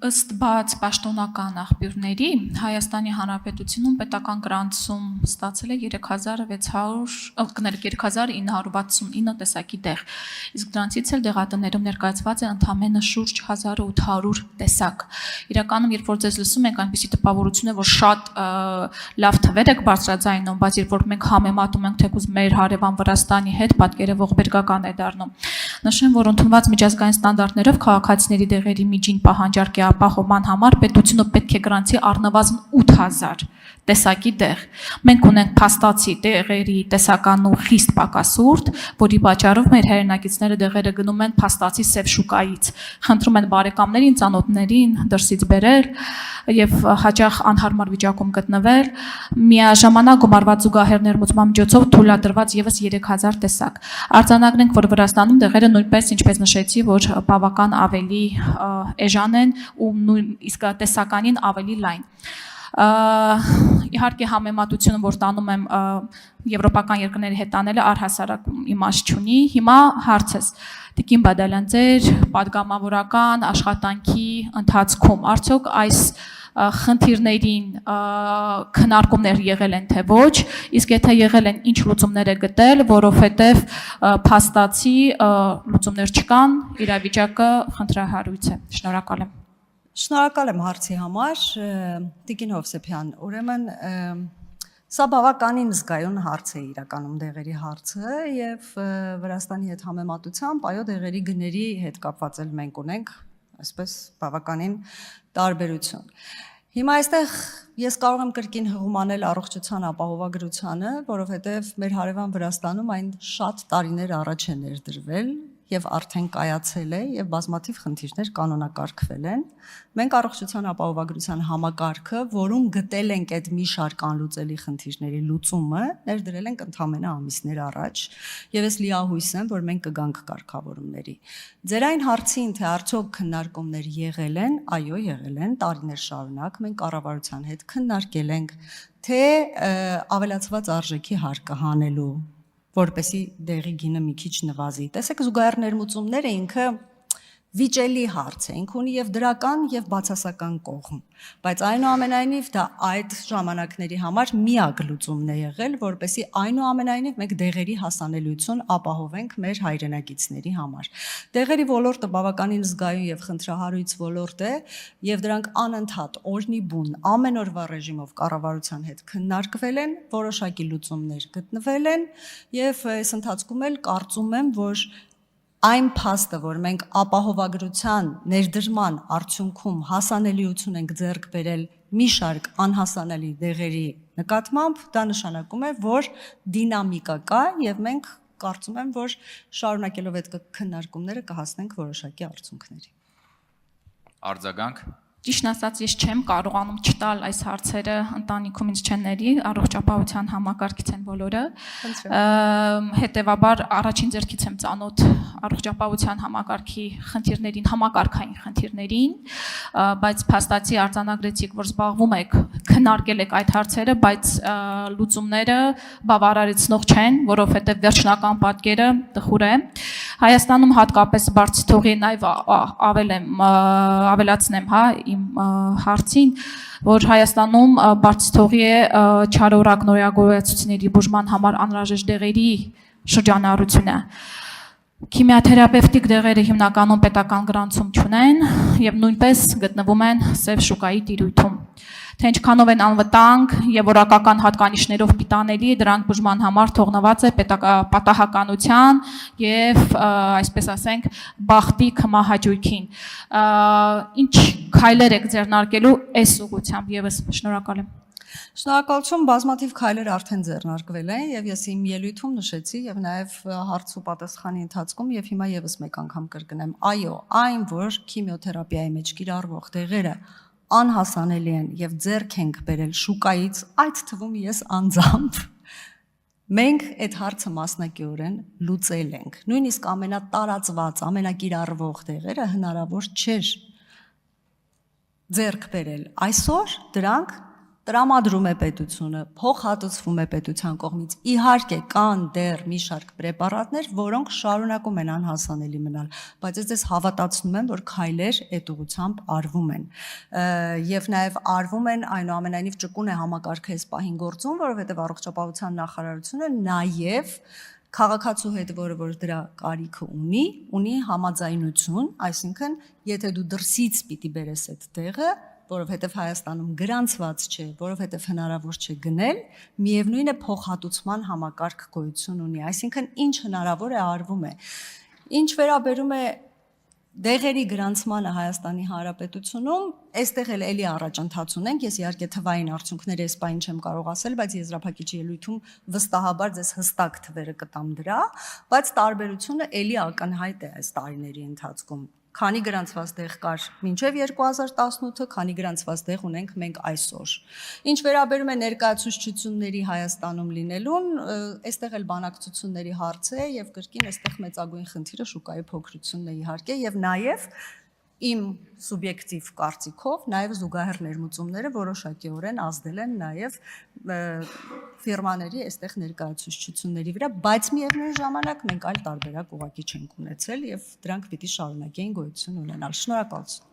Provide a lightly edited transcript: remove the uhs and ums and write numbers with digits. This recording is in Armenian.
Ըստ բաց պաշտոնական աղբյուրների Հայաստանի Հանրապետությունում պետական գրանցում ստացել է 3969 տեսակի տեղ, իսկ դրանցից էլ դեղատներում ներկայացված է ընդամենը շուրջ 1800 տեսակ։ Իրականում, երբ որ ձեզ լսում ենք, այնպիսի տպավորություն է, որ շատ լավ թվեր եք բարձրաձայնում, բայց երբ որ մենք համեմատում ենք թեկուզ մեր հարևան Վրաստանի հետ, պատկերը ողբերգական է դառնում։ Նշեմ, որ ընդունված միջազգային ստանդարտներով քաղաքացիների դեղերի միջին պահանջարկի ապահովման համար պետությունը պետք է գրանցի առնվազն 8000 տեսակի դեղ։ Մենք ունենք փաստացի դեղերի տեսականու խիստ պակասուրդ, որի պատճառով մեր հայրենակիցները դեղերը գնում են փաստացի սև շուկայից։ Խնդրում են բարեկամներին, ծանոթներին դրսից բերել եւ հաճախ անհարմար վիճակում գտնվել։ Միաժամանակ գումարված զուգահեռ ներմուծման միջոցով թույլատրված եւս 3000 տեսակ։ Արձանագրենք, որ Վրաստանում դեղերը նույնպես, ինչպես նշեցի, որ բավական ավելի էժան են ու նույնիսկ տեսականին ավելի լայն։ Իհարկե համեմատությունը, որ տանում եմ եվրոպական երկրների հետ տանելը առհասարակ իմաստ չունի։ Հիմա հարցս Տիկին Բադալյան, ձեր պատգամավորական աշխատանքի ընթացքում արդյոք այս խնդիրներին քննարկումներ եղել են թե ոչ, իսկ եթե եղել են, ինչ լուծումներ է գտել, որովհետև փաստացի լուծումներ չկան, իրավիճակը խնդրահարույց է։ Շնորհակալ եմ։ Շնորհակալ եմ հարցի համար, Տիկին Հովսեփյան, ուրեմն սա բավականին զգայուն հարց է իրականում դեղերի հարցը եւ Վրաստանի հետ համեմատությամբ այո դեղերի գների հետ կապված էլ մենք ունենք այսպես բավականին տարբերություն։ Հիմա այստեղ ես կարող եմ կրկին հղում անել առողջության ապահովագրությանը, որովհետև մեր հարևան Վրաստանում այն շատ տարիներ առաջ է ներդրվել եւ արդեն կայացել է եւ բազմաթիվ խնդիրներ կանոնակարգվել են։ Մենք առողջության ապահովագրության համակարգը, որում գտել ենք այդ մի շարք անլուծելի խնդիրների լուծումը, ներդրել ենք ընդամենը ամիսներ առաջ եւ ես լիահույս եմ, որ մենք կգանք կարգավորումների։ Ձեր այն հարցին, թե արդյոք քննարկումներ եղել են, այո, եղել են տարիներ շարունակ, մենք կառավարության հետ քննարկել ենք, թե ավելացված արժեքի հարկը հանելու որպեսի դեղի գինը մի քիչ նվազի։ Տեսեք, զուգահեռ ներմուծումները ինքը վիճելի հարց է, ինքը ունի եւ դրական եւ բացասական կողմ, բայց այնուամենայնիվ դա այդ ժամանակների համար միակ լուծումն է եղել, որպեսի այնուամենայնիվ մենք դեղերի հասանելիություն ապահովենք մեր հայրենակիցների համար։ Դեղերի ոլորտը բավականին զգայուն եւ խնդրահարույց ոլորտ է եւ դրանք անընդհատ օրնի բուն ամեն օրվա ռեժիմով կառավարության հետ քննարկվել են, որոշակի լուծումներ գտնվել են եւ այս ընթացքում էլ կարծում եմ, որ այն փաստը, որ մենք ապահովագրության ներդրման արդյունքում հասանելիություն ենք ձեռք բերել մի շարք անհասանելի դեղերի նկատմամբ, դա նշանակում է, որ դինամիկա կա եւ մենք կարծում եմ, որ շարունակելով այդ քննարկումները կհասնենք որոշակի արդյունքների։ Արձագանք։ Ճիշտ ասած, ես չեմ կարողանում չտալ այս հարցերը ընտանիքում ինձ չեն ների, առողջապահության համակարգից են բոլորը։ Հետևաբար առաջին ձեռքից եմ ծանոթ առողջապահության համակարգի խնդիրներին, համակարգային խնդիրներին, բայց փաստացի արձանագրեցիք, որ զբաղվում եք, քննարկել եք այդ հարցերը, բայց լուծումները բավարարեցնող չեն, որովհետև վերջնական պատկերը տխուր է։ Հայաստանում հատկապես բարձր թողի նաև ավելացնեմ, հա, իմ հարցին, որ Հայաստանում բարձր թողի է չարորակ նորագույացությունների բուժման համար անհրաժեշտ դեղերի շրջանառությունը։ Քիմիաթերապևտիկ դեղերը հիմնականում պետական գրանցում չունեն եւ նույնպես գտնվում են սև շուկայի տիրույթում։ Թե ինչքանով են անվտանգ եւ որակական հատկանիշներով պիտանելի, դրանք բուժման համար թողնված է պատահականության եւ այսպես ասենք բախտի կմահաճույքին։ Ինչ քայլեր եք ձեռնարկելու այս ուղղությամբ եւս շնորհակալ եմ։ Շնորհակալություն, բազմաթիվ քայլեր արդեն ձեռնարկվել են եւ ես իմ ելույթում նշեցի եւ նաեւ հարց ու պատասխանի ընթացքում եւ հիմա եւս մեկ անգամ կրկնեմ, այո, այն որ քիմիոթերապիայի մեջ կիրառվող դեղերը անհասանելի են եւ ձեռք ենք բերել շուկայից, այդ թվում ես անձամբ մենք այդ հարցը մասնակիորեն լուծել ենք։ Նույնիսկ ամենատարածված, ամենակիրառվող դեղերը հնարավոր չէր ձեռք բերել։ Այսօր դրանք տրամադրում է պետությունը, փոխհատուցվում է պետության կողմից։ Իհարկե կան դեռ մի շարք պրեպարատներ, որոնք շարունակում են անհասանելի մնալ, բայց ես հավատացնում եմ, որ քայլեր այդ ուղղությամբ արվում են։ Եվ նաև արվում են, այնուամենայնիվ ճկուն է համակարգը այս պահին գործում, որովհետև առողջապահության նախարարությունը նաև քաղաքացու հետ, որ դրա կարիքը ունի համաձայնություն, այսինքն եթե դու դրսից պիտի բերես այդ տեղը, որովհետև Հայաստանում գրանցված չէ, որովհետև հնարավոր չէ գնել, միևնույն է փոխհատուցման համակարգ գոյություն ունի, այսինքն ինչ հնարավոր է արվում է։ Ինչ վերաբերում է դեղերի գրանցմանը Հայաստանի Հանրապետությունում, այստեղ էլի առաջընթաց ունենք, ես իհարկե թվային արդյունքները այս պահին չեմ կարող ասել, բայց եզրափակիչի ելույթում վստահաբար ձեզ հստակ թվերը կտամ դրա, բայց տարբերությունը էլի ակնհայտ է այս տարիների ընթացքում։ Քանի գրանցված տեղ կար մինչև 2018-ը, քանի գրանցված տեղ ունենք մենք այսօր։ Ինչ վերաբերում է ներկայացուցչությունների Հայաստանում լինելուն, այստեղ էլ բանակցությունների հարց է եւ կրկին այստեղ մեծագույն խնդիրը շուկայի փոքրությունն է իհարկե եւ նաեւ իմ սուբյեկտիվ կարծիքով նաեւ զուգահեռ ներմուծումները որոշակիորեն ազդել են նաեւ ֆիրմաների այստեղ ներկայացուցչությունների վրա, բայց միևնույն ժամանակ մենք այլ տարբերակ ուղղակի չենք ունեցել եւ դրանք պիտի շարունակեին գոյություն ունենալ։ Շնորհակալություն։